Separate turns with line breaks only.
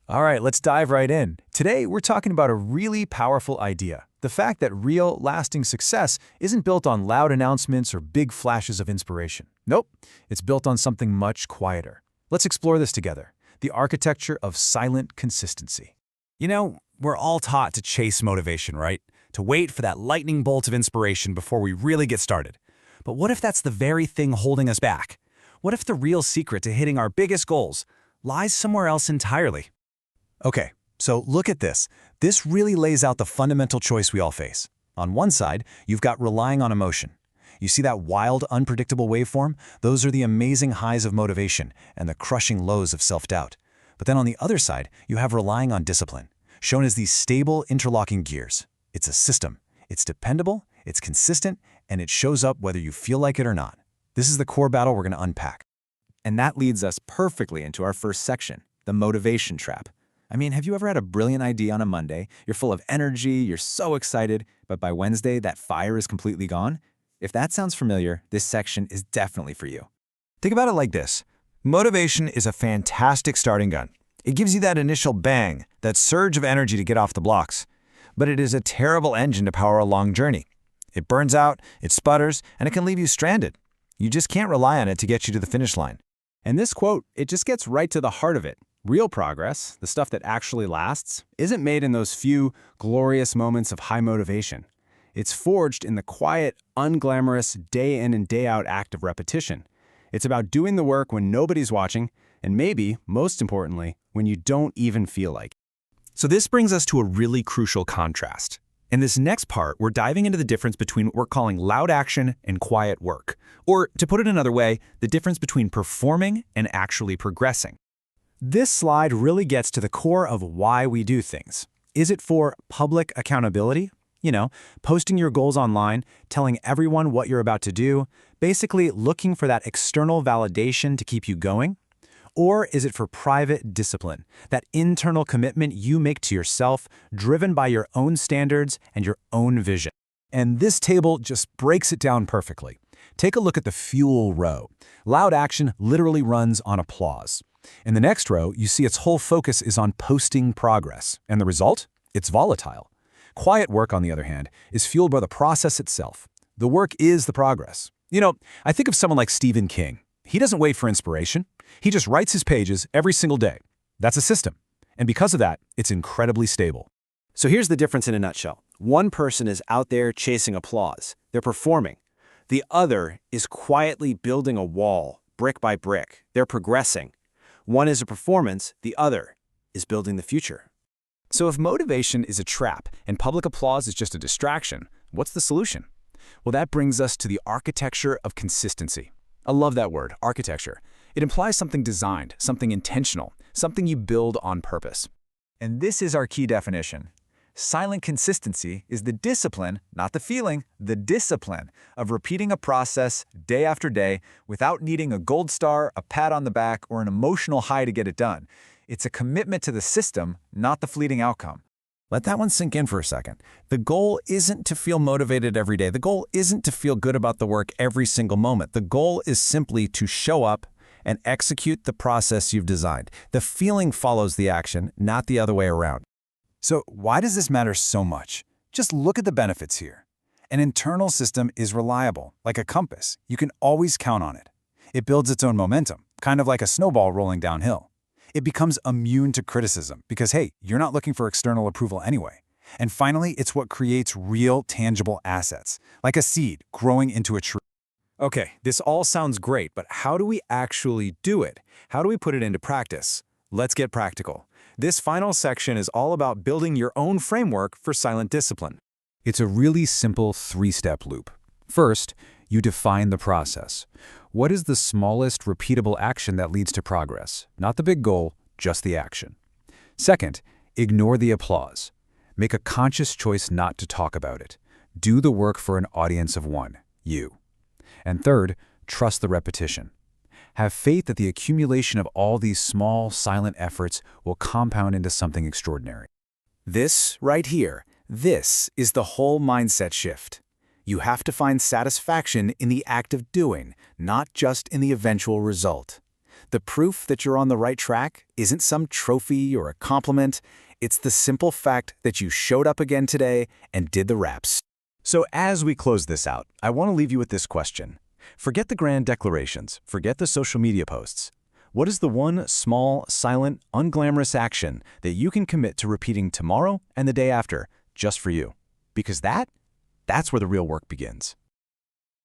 All right, let's dive right in. Today, we're talking about a really powerful idea. The fact that real, lasting success isn't built on loud announcements or big flashes of inspiration. Nope, it's built on something much quieter. Let's explore this together. The architecture of silent consistency.
We're all taught to chase motivation, right? To wait for that lightning bolt of inspiration before we really get started. But what if that's the very thing holding us back? What if the real secret to hitting our biggest goals lies somewhere else entirely? Okay, so look at this. This really lays out the fundamental choice we all face. On one side, you've got relying on emotion. You see that wild, unpredictable waveform? Those are the amazing highs of motivation and the crushing lows of self-doubt. But then on the other side, you have relying on discipline, shown as these stable, interlocking gears. It's a system. It's dependable, it's consistent, and it shows up whether you feel like it or not. This is the core battle we're going to unpack.
And that leads us perfectly into our first section, the motivation trap. Have you ever had a brilliant idea on a Monday? You're full of energy, you're so excited, but by Wednesday, that fire is completely gone? If that sounds familiar, this section is definitely for you.
Think about it like this. Motivation is a fantastic starting gun. It gives you that initial bang, that surge of energy to get off the blocks. But it is a terrible engine to power a long journey. It burns out, it sputters, and it can leave you stranded. You just can't rely on it to get you to the finish line.
And this quote, it just gets right to the heart of it. Real progress, the stuff that actually lasts, isn't made in those few glorious moments of high motivation. It's forged in the quiet, unglamorous, day in and day out act of repetition. It's about doing the work when nobody's watching, and maybe, most importantly, when you don't even feel like it.
So this brings us to a really crucial contrast. In this next part, we're diving into the difference between what we're calling loud action and quiet work. Or, to put it another way, the difference between performing and actually progressing.
This slide really gets to the core of why we do things. Is it for public accountability? Posting your goals online, telling everyone what you're about to do, basically looking for that external validation to keep you going? Or is it for private discipline, that internal commitment you make to yourself, driven by your own standards and your own vision? And this table just breaks it down perfectly. Take a look at the fuel row. Loud action literally runs on applause. In the next row, you see its whole focus is on posting progress. And the result? It's volatile. Quiet work, on the other hand, is fueled by the process itself. The work is the progress. I think of someone like Stephen King. He doesn't wait for inspiration. He just writes his pages every single day. That's a system. And because of that, it's incredibly stable.
So here's the difference in a nutshell. One person is out there chasing applause. They're performing. The other is quietly building a wall, brick by brick. They're progressing. One is a performance, the other is building the future.
So if motivation is a trap and public applause is just a distraction, what's the solution? Well, that brings us to the architecture of consistency. I love that word, architecture. It implies something designed, something intentional, something you build on purpose. And this is our key definition. Silent consistency is the discipline, not the feeling, the discipline of repeating a process day after day without needing a gold star, a pat on the back, or an emotional high to get it done. It's a commitment to the system, not the fleeting outcome.
Let that one sink in for a second. The goal isn't to feel motivated every day. The goal isn't to feel good about the work every single moment. The goal is simply to show up and execute the process you've designed. The feeling follows the action, not the other way around.
So why does this matter so much? Just look at the benefits here. An internal system is reliable, like a compass. You can always count on it. It builds its own momentum, kind of like a snowball rolling downhill. It becomes immune to criticism because, hey, you're not looking for external approval anyway. And finally, it's what creates real, tangible assets, like a seed growing into a tree. Okay, this all sounds great, but how do we actually do it? How do we put it into practice? Let's get practical. This final section is all about building your own framework for silent discipline. It's a really simple three-step loop. First, you define the process. What is the smallest repeatable action that leads to progress? Not the big goal, just the action. Second, ignore the applause. Make a conscious choice not to talk about it. Do the work for an audience of one, you. And third, trust the repetition. Have faith that the accumulation of all these small, silent efforts will compound into something extraordinary. This, right here, this is the whole mindset shift. You have to find satisfaction in the act of doing, not just in the eventual result. The proof that you're on the right track isn't some trophy or a compliment. It's the simple fact that you showed up again today and did the reps. So as we close this out, I want to leave you with this question. Forget the grand declarations. Forget the social media posts. What is the one small, silent, unglamorous action that you can commit to repeating tomorrow and the day after, just for you? Because that's where the real work begins.